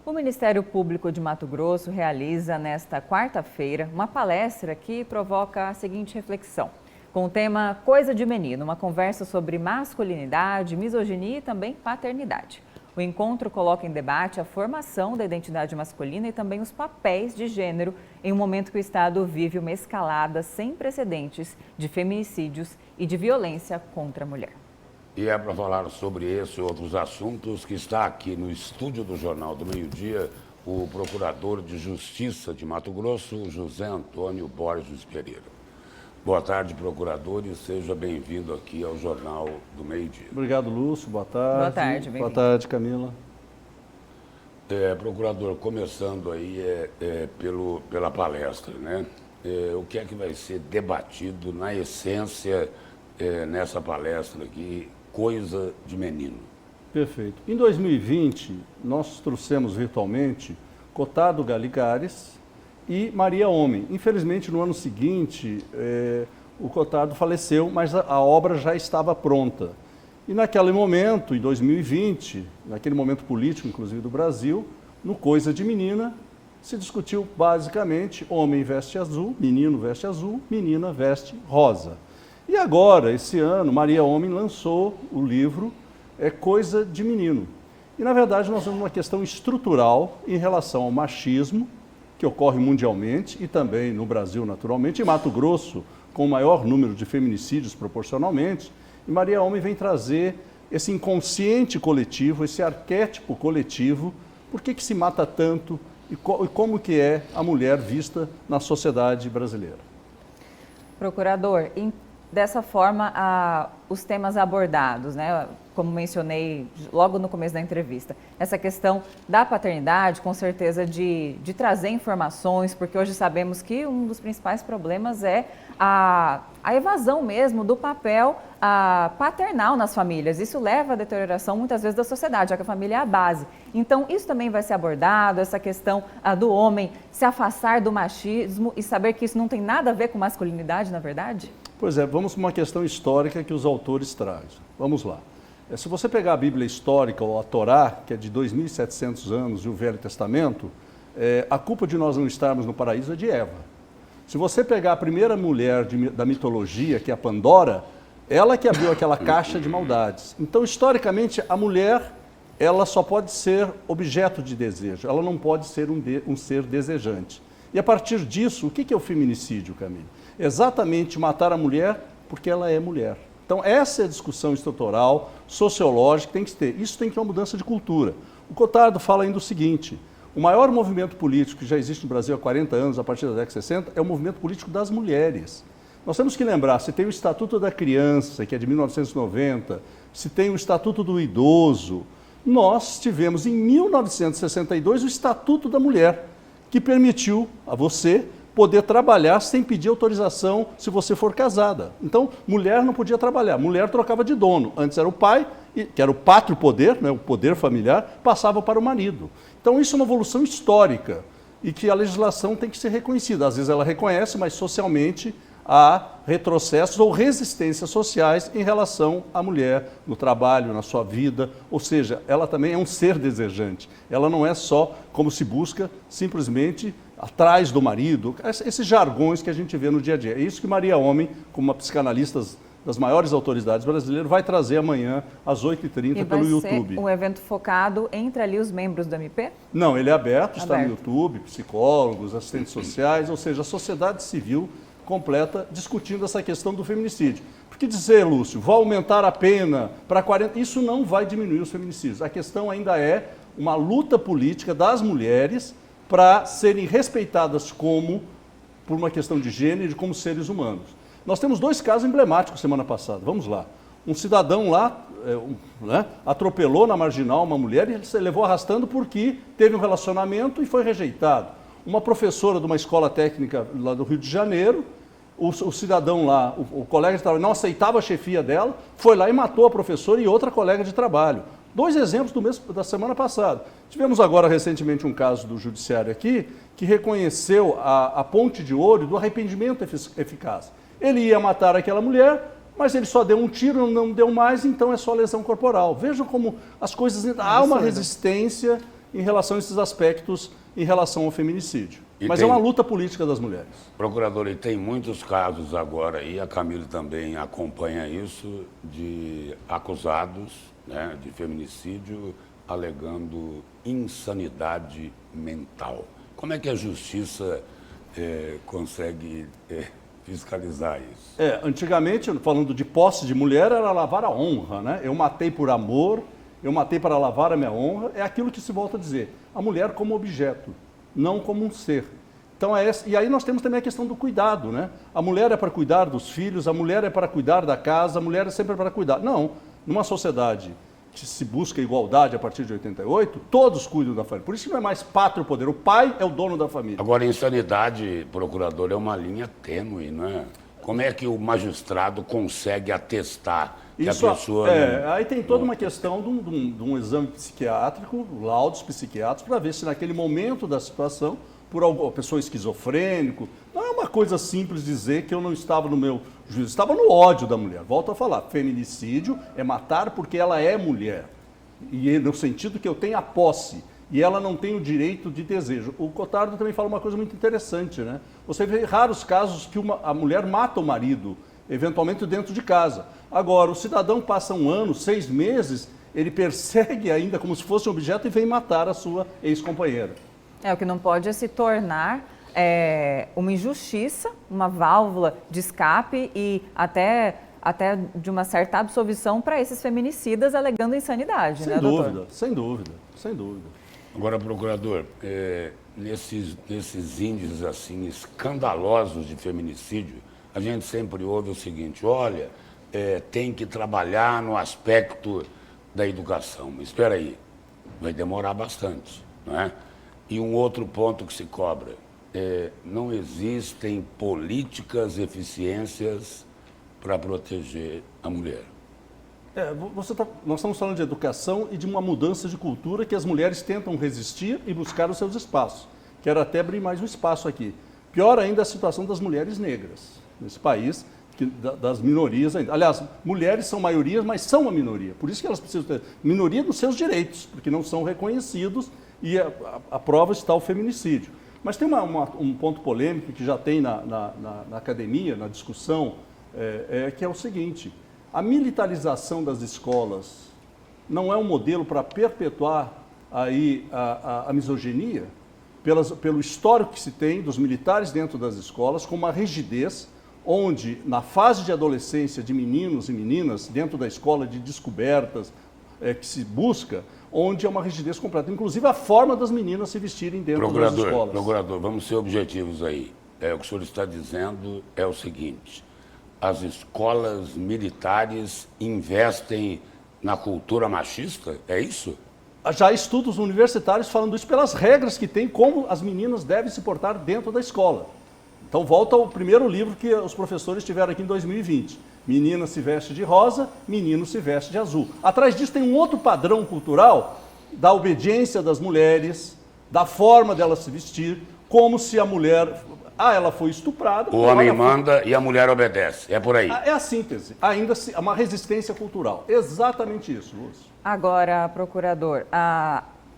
O Ministério Público de Mato Grosso realiza nesta quarta-feira uma palestra que provoca a seguinte reflexão. Com o tema Coisa de Menino, uma conversa sobre masculinidade, misoginia e também paternidade. O encontro coloca em debate a formação da identidade masculina e também os papéis de gênero em um momento que o Estado vive uma escalada sem precedentes de feminicídios e de violência contra a mulher. E é para falar sobre esse e outros assuntos que está aqui no estúdio do Jornal do Meio-Dia o Procurador de Justiça de Mato Grosso, José Antônio Borges Pereira. Boa tarde, procurador, e seja bem-vindo aqui ao Jornal do Meio-Dia. Obrigado, Lúcio. Boa tarde. Boa tarde, bem-vindo. Boa tarde, Camila. Procurador, começando aí pela palestra, né? O que é que vai ser debatido na essência nessa palestra aqui, Coisa de Menino? Perfeito. Em 2020, nós trouxemos virtualmente Cotado Galigares e Maria Homem. Infelizmente, no ano seguinte, o Cotado faleceu, mas a obra já estava pronta. E naquele momento, em 2020, naquele momento político, inclusive do Brasil, no Coisa de Menina, se discutiu basicamente homem veste azul, menino veste azul, menina veste rosa. E agora, esse ano, Maria Homem lançou o livro Coisa de Menino. E, na verdade, nós temos uma questão estrutural em relação ao machismo, que ocorre mundialmente e também no Brasil, naturalmente, em Mato Grosso, com o maior número de feminicídios proporcionalmente. E Maria Homem vem trazer esse inconsciente coletivo, esse arquétipo coletivo, por que se mata tanto e como que é a mulher vista na sociedade brasileira. Procurador, dessa forma, os temas abordados, né, como mencionei logo no começo da entrevista, essa questão da paternidade, com certeza de trazer informações, porque hoje sabemos que um dos principais problemas é a evasão mesmo do papel paternal nas famílias. Isso leva à deterioração muitas vezes da sociedade, já que a família é a base. Então, isso também vai ser abordado, essa questão do homem se afastar do machismo e saber que isso não tem nada a ver com masculinidade, na verdade? Pois é, vamos para uma questão histórica que os autores trazem. Vamos lá. Se você pegar a Bíblia histórica, ou a Torá, que é de 2.700 anos, e o Velho Testamento, a culpa de nós não estarmos no paraíso é de Eva. Se você pegar a primeira mulher da mitologia, que é a Pandora, ela que abriu aquela caixa de maldades. Então, historicamente, a mulher, ela só pode ser objeto de desejo, ela não pode ser um ser desejante. E a partir disso, o que é o feminicídio, Camille? Exatamente matar a mulher porque ela é mulher. Então, essa é a discussão estrutural, sociológica que tem que ter. Isso tem que ter uma mudança de cultura. O Cotado fala ainda o seguinte: o maior movimento político que já existe no Brasil há 40 anos, a partir da década de 60, é o movimento político das mulheres. Nós temos que lembrar, se tem o Estatuto da Criança, que é de 1990, se tem o Estatuto do Idoso, nós tivemos em 1962 o Estatuto da Mulher, que permitiu a você poder trabalhar sem pedir autorização se você for casada. Então, mulher não podia trabalhar, mulher trocava de dono. Antes era o pai, que era o pátrio poder, né, o poder familiar, passava para o marido. Então, isso é uma evolução histórica e que a legislação tem que ser reconhecida. Às vezes ela reconhece, mas socialmente há retrocessos ou resistências sociais em relação à mulher no trabalho, na sua vida, ou seja, ela também é um ser desejante. Ela não é só como se busca simplesmente atrás do marido, esses jargões que a gente vê no dia a dia. É isso que Maria Homem, como uma psicanalista das maiores autoridades brasileiras, vai trazer amanhã às 8h30 pelo YouTube. E vai ser um evento focado entre ali os membros do MP? Não, ele é aberto, está no YouTube, psicólogos, assistentes sociais, ou seja, a sociedade civil completa discutindo essa questão do feminicídio. Porque dizer, Lúcio, vai aumentar a pena para 40, isso não vai diminuir os feminicídios. A questão ainda é uma luta política das mulheres para serem respeitadas por uma questão de gênero e como seres humanos. Nós temos dois casos emblemáticos semana passada, vamos lá. Um cidadão lá atropelou na Marginal uma mulher e se levou arrastando porque teve um relacionamento e foi rejeitado. Uma professora de uma escola técnica lá do Rio de Janeiro, o cidadão lá, o colega de trabalho, não aceitava a chefia dela, foi lá e matou a professora e outra colega de trabalho. Dois exemplos da semana passada. Tivemos agora recentemente um caso do judiciário aqui que reconheceu a ponte de ouro do arrependimento eficaz. Ele ia matar aquela mulher, mas ele só deu um tiro, não deu mais, então é só lesão corporal. Vejam como as coisas... Há uma resistência em relação a esses aspectos em relação ao feminicídio. Mas tem... é uma luta política das mulheres. Procurador, e tem muitos casos agora, e a Camila também acompanha isso, de acusados, né, de feminicídio alegando insanidade mental. Como é que a justiça consegue fiscalizar isso? Antigamente, falando de posse de mulher, era lavar a honra, né? Eu matei por amor, eu matei para lavar a minha honra, é aquilo que se volta a dizer. A mulher como objeto, não como um ser. Então e aí nós temos também a questão do cuidado, né? A mulher é para cuidar dos filhos, a mulher é para cuidar da casa, a mulher é sempre para cuidar. Não, numa sociedade que se busca igualdade a partir de 88, todos cuidam da família. Por isso que não é mais pátrio poder, o pai é o dono da família. Agora, insanidade, procurador, é uma linha tênue, não é? Como é que o magistrado consegue atestar que isso, a pessoa... Aí tem toda uma questão de um exame psiquiátrico, laudos psiquiátricos, para ver se naquele momento da situação, por alguma pessoa esquizofrênico, não é uma coisa simples dizer que eu não estava no meu juízo, estava no ódio da mulher. Volto a falar, feminicídio é matar porque ela é mulher, e no sentido que eu tenho a posse, e ela não tem o direito de desejo. O Cotardo também fala uma coisa muito interessante, né? Você vê raros casos que a mulher mata o marido, eventualmente dentro de casa. Agora, o cidadão passa 1 ano, 6 meses, ele persegue ainda como se fosse um objeto e vem matar a sua ex-companheira. O que não pode é se tornar uma injustiça, uma válvula de escape e até de uma certa absolvição para esses feminicídas alegando insanidade, sem né, dúvida, doutor? Sem dúvida, sem dúvida. Agora, procurador, nesses índices assim escandalosos de feminicídio, a gente sempre ouve o seguinte: olha, tem que trabalhar no aspecto da educação. Mas espera aí, vai demorar bastante, não é? E um outro ponto que se cobra, não existem políticas eficiências para proteger a mulher. Nós estamos falando de educação e de uma mudança de cultura que as mulheres tentam resistir e buscar os seus espaços. Quero até abrir mais um espaço aqui. Pior ainda a situação das mulheres negras nesse país, das minorias ainda. Aliás, mulheres são maioria, mas são uma minoria. Por isso que elas precisam ter minoria dos seus direitos, porque não são reconhecidos e a prova está o feminicídio. Mas tem um ponto polêmico que já tem na academia, na discussão, que é o seguinte: a militarização das escolas não é um modelo para perpetuar aí a misoginia, pelo histórico que se tem dos militares dentro das escolas, com uma rigidez, onde na fase de adolescência de meninos e meninas, dentro da escola de descobertas que se busca, onde é uma rigidez completa. Inclusive a forma das meninas se vestirem dentro das escolas. Procurador, vamos ser objetivos aí. O que o senhor está dizendo é o seguinte: as escolas militares investem na cultura machista? É isso? Já há estudos universitários falando isso pelas regras que tem, como as meninas devem se portar dentro da escola. Então volta ao primeiro livro que os professores tiveram aqui em 2020. Menina se veste de rosa, menino se veste de azul. Atrás disso tem um outro padrão cultural da obediência das mulheres, da forma dela se vestir, como se a mulher... ela foi estuprada... O homem manda e a mulher obedece. É por aí. É a síntese. Ainda uma resistência cultural. Exatamente isso, Lúcio. Agora, procurador,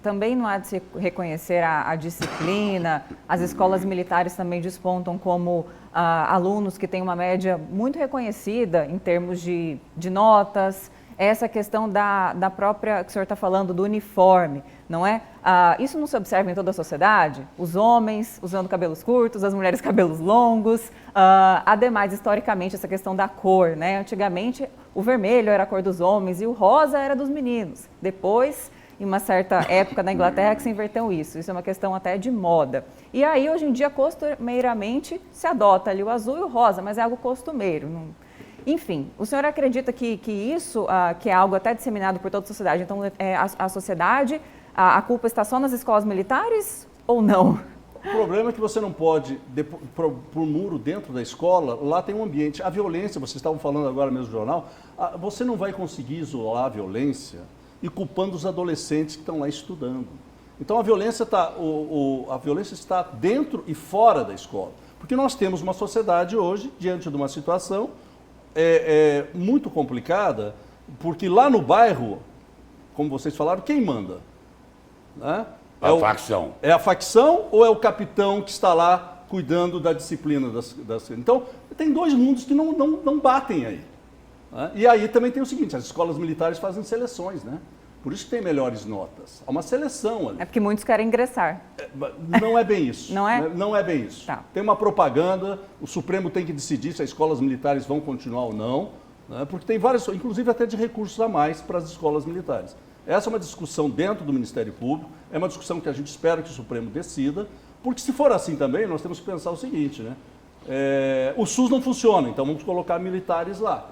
também não há de se reconhecer a disciplina, as escolas militares também despontam como alunos que têm uma média muito reconhecida em termos de notas, essa questão da própria, que o senhor está falando, do uniforme, não é? Isso não se observa em toda a sociedade? Os homens usando cabelos curtos, as mulheres cabelos longos, ademais, historicamente, essa questão da cor, né? Antigamente, o vermelho era a cor dos homens e o rosa era dos meninos. Depois, em uma certa época na Inglaterra, que se inverteu isso. Isso é uma questão até de moda. E aí, hoje em dia, costumeiramente, se adota ali o azul e o rosa, mas é algo costumeiro. Enfim, o senhor acredita que isso que é algo até disseminado por toda a sociedade? Então, a sociedade, a culpa está só nas escolas militares ou não? O problema é que você não pode, por muro dentro da escola, lá tem um ambiente. A violência, vocês estavam falando agora mesmo no jornal, você não vai conseguir isolar a violência e culpando os adolescentes que estão lá estudando. Então a violência está dentro e fora da escola. Porque nós temos uma sociedade hoje, diante de uma situação muito complicada, porque lá no bairro, como vocês falaram, quem manda? Né? A facção. É a facção ou é o capitão que está lá cuidando da disciplina das... Então, tem dois mundos que não batem aí. Né? E aí também tem o seguinte, as escolas militares fazem seleções, né? Por isso que tem melhores notas. Há uma seleção ali. É porque muitos querem ingressar. Não é bem isso. Não é? Não é bem isso. Tá. Tem uma propaganda, o Supremo tem que decidir se as escolas militares vão continuar ou não, né? Porque tem várias, inclusive até de recursos a mais para as escolas militares. Essa é uma discussão dentro do Ministério Público, é uma discussão que a gente espera que o Supremo decida, porque se for assim também, nós temos que pensar o seguinte, né? O SUS não funciona, então vamos colocar militares lá.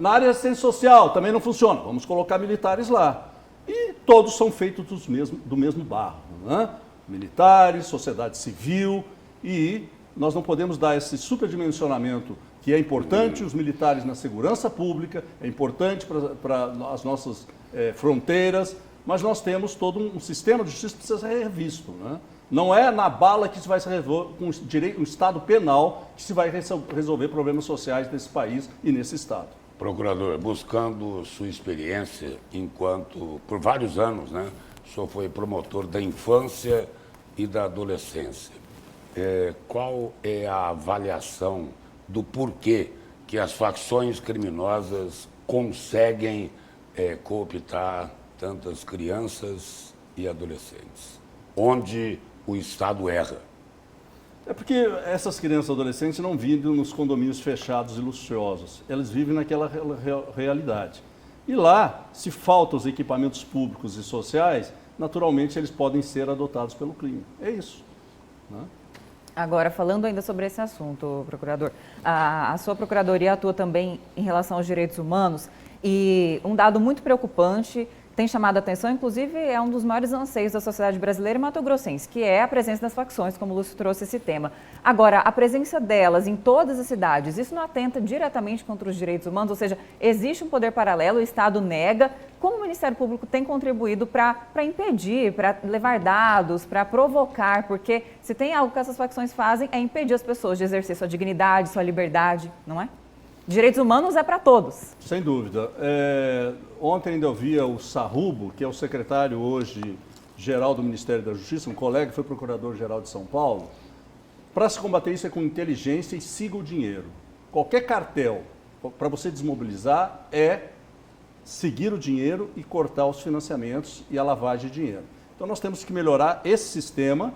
Na área de assistência social também não funciona, vamos colocar militares lá. E todos são feitos do mesmo barro. Né? Militares, sociedade civil, e nós não podemos dar esse superdimensionamento que é importante os militares na segurança pública, é importante para as nossas fronteiras, mas nós temos todo um sistema de justiça que precisa ser revisto. Né? Não é na bala que se vai se resolver, com um Estado penal, que se vai resolver problemas sociais desse país e nesse Estado. Procurador, buscando sua experiência enquanto, por vários anos, né, o senhor foi promotor da infância e da adolescência. Qual é a avaliação do porquê que as facções criminosas conseguem cooptar tantas crianças e adolescentes? Onde o Estado erra? É porque essas crianças e adolescentes não vivem nos condomínios fechados e luxuosos. Elas vivem naquela realidade. E lá, se faltam os equipamentos públicos e sociais, naturalmente eles podem ser adotados pelo crime. É isso. Né? Agora, falando ainda sobre esse assunto, procurador, a sua procuradoria atua também em relação aos direitos humanos e um dado muito preocupante tem chamado a atenção, inclusive é um dos maiores anseios da sociedade brasileira e mato-grossense, que é a presença das facções, como o Lúcio trouxe esse tema. Agora, a presença delas em todas as cidades, isso não atenta diretamente contra os direitos humanos? Ou seja, existe um poder paralelo, o Estado nega. Como o Ministério Público tem contribuído para impedir, para levar dados, para provocar? Porque se tem algo que essas facções fazem é impedir as pessoas de exercer sua dignidade, sua liberdade, não é? Direitos humanos é para todos. Sem dúvida. Ontem ainda eu via o Sarrubo, que é o secretário hoje geral do Ministério da Justiça, um colega que foi procurador-geral de São Paulo. Para se combater isso é com inteligência e siga o dinheiro. Qualquer cartel, para você desmobilizar, é seguir o dinheiro e cortar os financiamentos e a lavagem de dinheiro. Então nós temos que melhorar esse sistema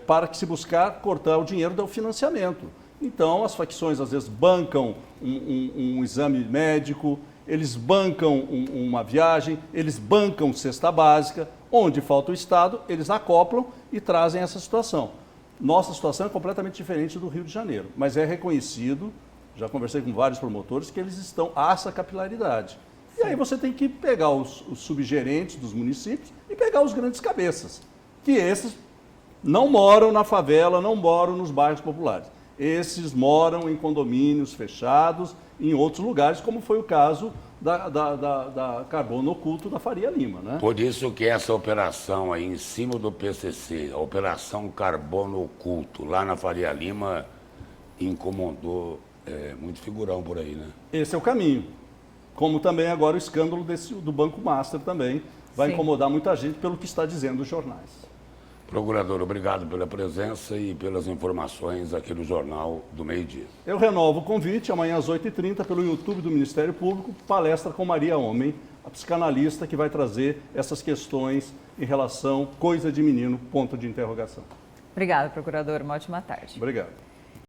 para que se buscar cortar o dinheiro do financiamento. Então, as facções às vezes bancam um exame médico, eles bancam uma viagem, eles bancam cesta básica, onde falta o Estado, eles acoplam e trazem essa situação. Nossa situação é completamente diferente do Rio de Janeiro, mas é reconhecido, já conversei com vários promotores, que eles estão a essa capilaridade. E aí você tem que pegar os subgerentes dos municípios e pegar os grandes cabeças, que esses não moram na favela, não moram nos bairros populares. Esses moram em condomínios fechados, em outros lugares, como foi o caso da Carbono Oculto da Faria Lima. Né? Por isso que essa operação aí em cima do PCC, a Operação Carbono Oculto, lá na Faria Lima, incomodou muito figurão por aí, né? Esse é o caminho. Como também agora o escândalo do Banco Master também vai Sim. incomodar muita gente pelo que está dizendo os jornais. Procurador, obrigado pela presença e pelas informações aqui no Jornal do Meio-Dia. Eu renovo o convite, amanhã às 8h30, pelo YouTube do Ministério Público, palestra com Maria Homem, a psicanalista que vai trazer essas questões em relação coisa de menino, ponto de interrogação. Obrigada, procurador. Uma ótima tarde. Obrigado.